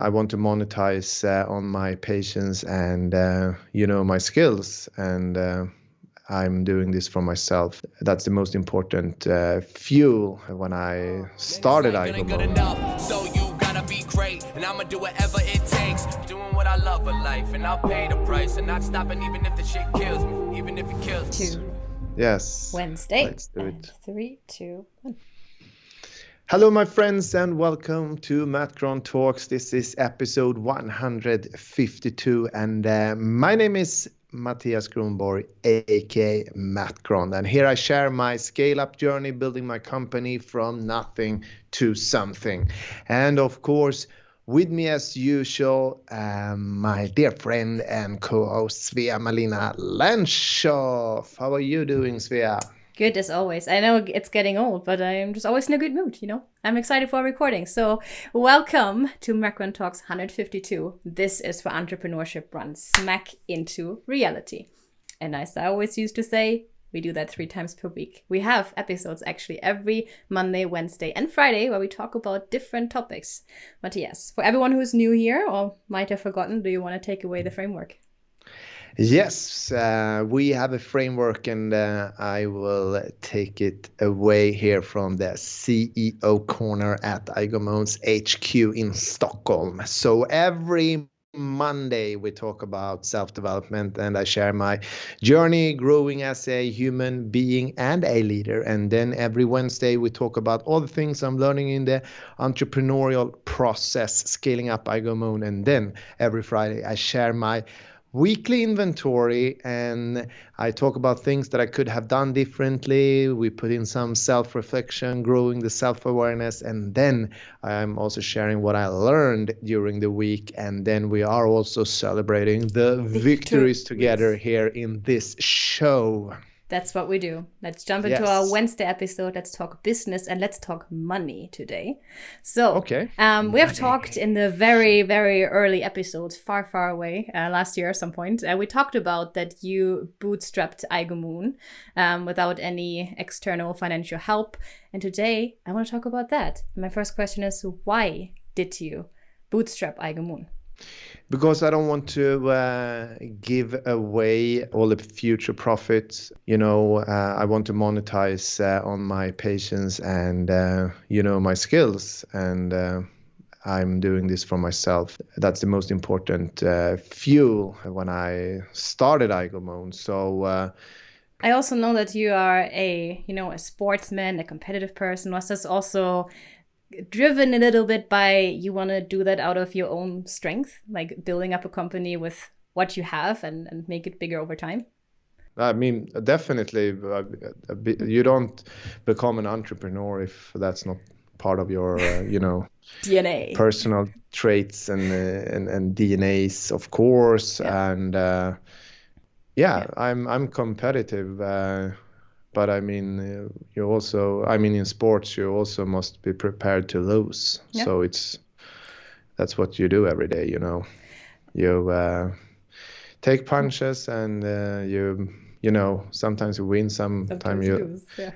I want to monetize on my patience and my skills, and I'm doing this for myself. That's the most important fuel when I started iGoMoon. So you gotta be great, and I'ma do whatever it takes. Doing what I love in life, and I'll pay the price, and not stopping even if the shit kills me, even if it kills me. Yes. Wednesday. Let's do it. 3, 2, 1. Hello, my friends, and welcome to MattGron Talks. This is episode 152, and my name is Mattias Gronborg, aka MattGron, and here I share my scale-up journey, building my company from nothing to something. And of course, with me as usual, my dear friend and co-host Svea-Malina Lenschoff. How are you doing, Svea? Good as always. I know it's getting old, but I'm just always in a good mood, I'm excited for recording. So welcome to MattGron Talks 152. This is for entrepreneurship run smack into reality. And as I always used to say, we do that 3 times per week. We have episodes actually every Monday, Wednesday, and Friday where we talk about different topics. Mattias, for everyone who's new here or might have forgotten, do you want to take away the framework? Yes, we have a framework, and I will take it away here from the CEO corner at iGoMoon's HQ in Stockholm. So every Monday we talk about self-development, and I share my journey growing as a human being and a leader. And then every Wednesday we talk about all the things I'm learning in the entrepreneurial process, scaling up iGoMoon. And then every Friday I share my weekly inventory, and I talk about things that I could have done differently. We put in some self-reflection, growing the self-awareness, and then I'm also sharing what I learned during the week, and then we are also celebrating the victories together here in this show. That's what we do. Let's jump into our Wednesday episode. Let's talk business and let's talk money today. So we have talked in the very, very early episodes, far, far away, last year at some point. We talked about that you bootstrapped iGoMoon without any external financial help. And today I want to talk about that. My first question is, why did you bootstrap iGoMoon? Because I don't want to give away all the future profits. I want to monetize on my patience and, my skills. And I'm doing this for myself. That's the most important fuel when I started iGoMoon. So I also know that you are a sportsman, a competitive person. Was this also driven a little bit by you want to do that out of your own strength, like building up a company with what you have and make it bigger over time? I mean, definitely. You don't become an entrepreneur if that's not part of your, DNA, personal traits and DNAs, of course. Yeah. And I'm competitive. But I mean, in sports, you also must be prepared to lose. Yeah. So that's what you do every day, You take punches, and sometimes you win, sometimes you lose. Yeah.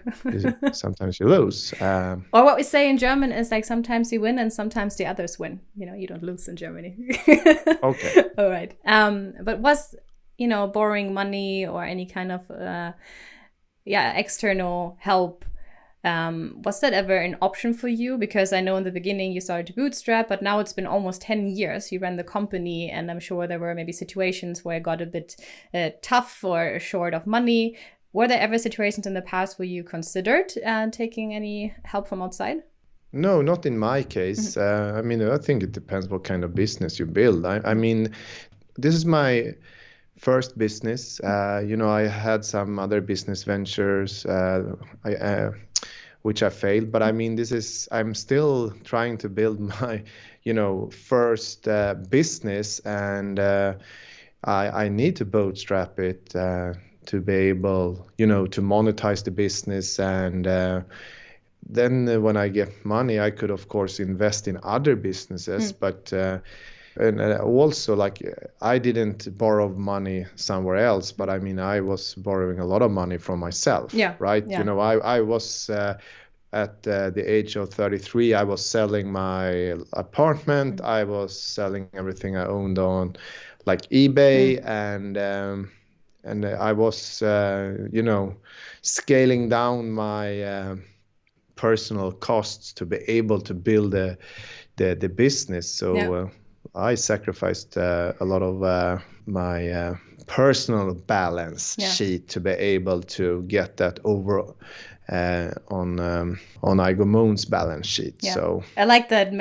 sometimes you lose. Or what we say in German is like sometimes you win and sometimes the others win. You don't lose in Germany. Okay. All right. But was borrowing money or any kind of external help, was that ever an option for you? Because I know in the beginning you started to bootstrap, but now it's been almost 10 years you ran the company, and I'm sure there were maybe situations where it got a bit tough or short of money. Were there ever situations in the past where you considered taking any help from outside? No, not in my case. Mm-hmm. I think it depends what kind of business you build. I mean, this is my first business. I had some other business ventures which I failed, but I mean, I'm still trying to build my first business, and I need to bootstrap it to be able to monetize the business. And then when I get money, I could of course invest in other businesses. But and also, like, I didn't borrow money somewhere else, but I mean, I was borrowing a lot of money from myself, right? Yeah. I was at the age of 33, I was selling my apartment. I was selling everything I owned on like eBay, and I was, scaling down my personal costs to be able to build the business. So I sacrificed a lot of my personal balance sheet to be able to get that over on iGoMoon's balance sheet. Yeah. So I like that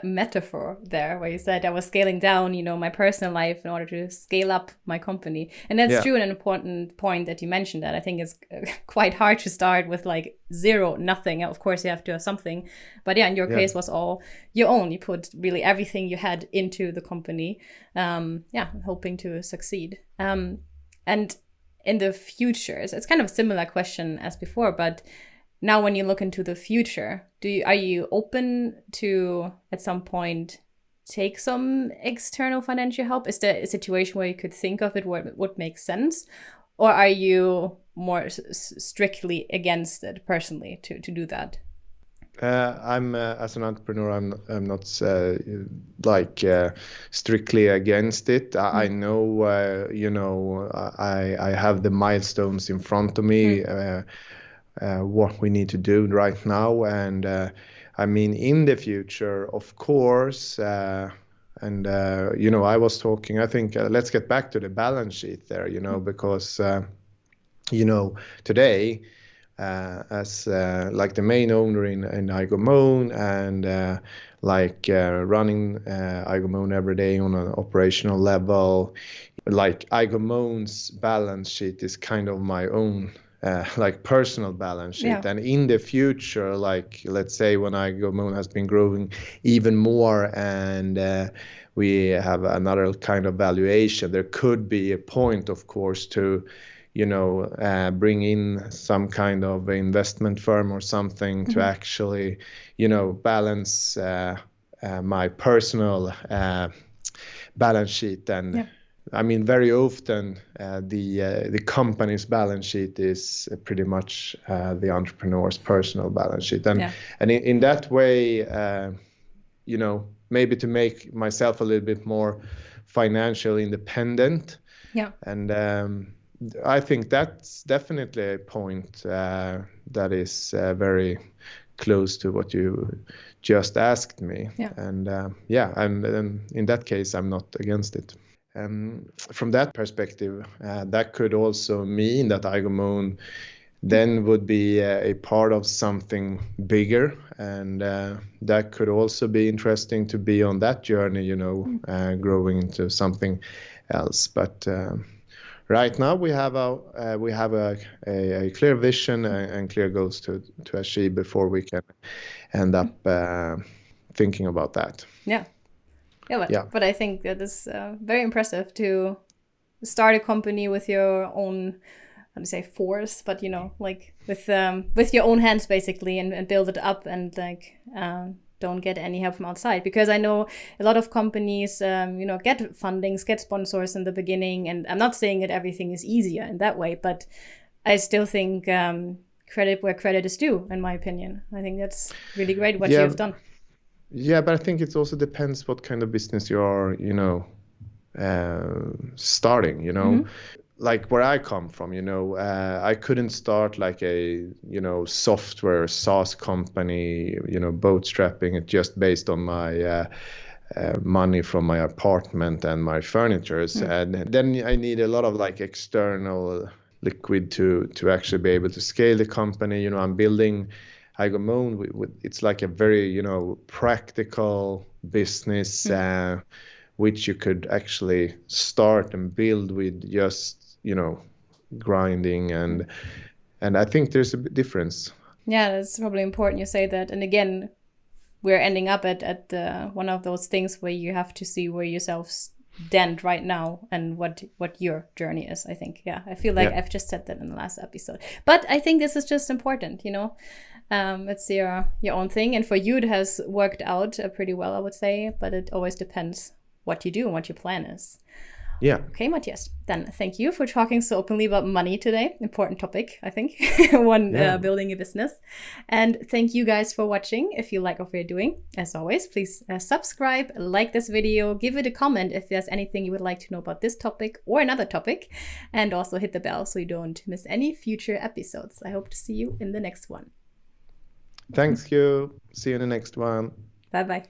metaphor there, where you said I was scaling down, my personal life in order to scale up my company. And that's true, and an important point that you mentioned, that I think it's quite hard to start with like zero, nothing. Of course, you have to have something. But in your case was all your own. You put really everything you had into the company, hoping to succeed. And in the future, so it's kind of a similar question as before, but now when you look into the future, are you open to at some point take some external financial help? Is there a situation where you could think of it where it would make sense, or are you more strictly against it personally to do that? I'm as an entrepreneur, I'm not strictly against it. I know, I have the milestones in front of me, what we need to do right now, and I mean in the future, of course. I was talking. I think let's get back to the balance sheet there. Because today. As like the main owner in iGoMoon, and running iGoMoon every day on an operational level, like iGoMoon's balance sheet is kind of my own personal balance sheet. And in the future, like let's say when iGoMoon has been growing even more, and we have another kind of valuation, there could be a point, of course, to bring in some kind of investment firm or something to actually, balance my personal balance sheet. And I mean, very often the company's balance sheet is pretty much the entrepreneur's personal balance sheet. And in that way, maybe to make myself a little bit more financially independent. Yeah. And I think that's definitely a point that is very close to what you just asked me. Yeah. And and in that case, I'm not against it. From that perspective, that could also mean that iGoMoon then would be a part of something bigger, and that could also be interesting to be on that journey, growing into something else. But right now, we have a clear vision and clear goals to achieve before we can end up thinking about that. But I think that is very impressive to start a company with your own, how to say, force, but with your own hands basically, and build it up, and don't get any help from outside. Because I know a lot of companies, get fundings, get sponsors in the beginning. And I'm not saying that everything is easier in that way, but I still think credit where credit is due, in my opinion. I think that's really great what you've done. Yeah, but I think it also depends what kind of business you are, starting, Like where I come from, I couldn't start like a, software SaaS company, bootstrapping it just based on my money from my apartment and my furnitures. And then I need a lot of like external liquid to actually be able to scale the company. I'm building iGoMoon. It's like a very, practical business, which you could actually start and build with just, grinding, and I think there's a difference. Yeah, that's probably important you say that. And again, we're ending up at one of those things where you have to see where yourself stand right now and what your journey is, I think. Yeah, I feel like I've just said that in the last episode. But I think this is just important, it's your own thing. And for you, it has worked out pretty well, I would say. But it always depends what you do and what your plan is. Yeah. Okay, Mattias. Then thank you for talking so openly about money today. Important topic, I think, when building a business. And thank you guys for watching. If you like what we're doing, as always, please subscribe, like this video, give it a comment if there's anything you would like to know about this topic or another topic, and also hit the bell so you don't miss any future episodes. I hope to see you in the next one. Thanks, you. See you in the next one. Bye-bye.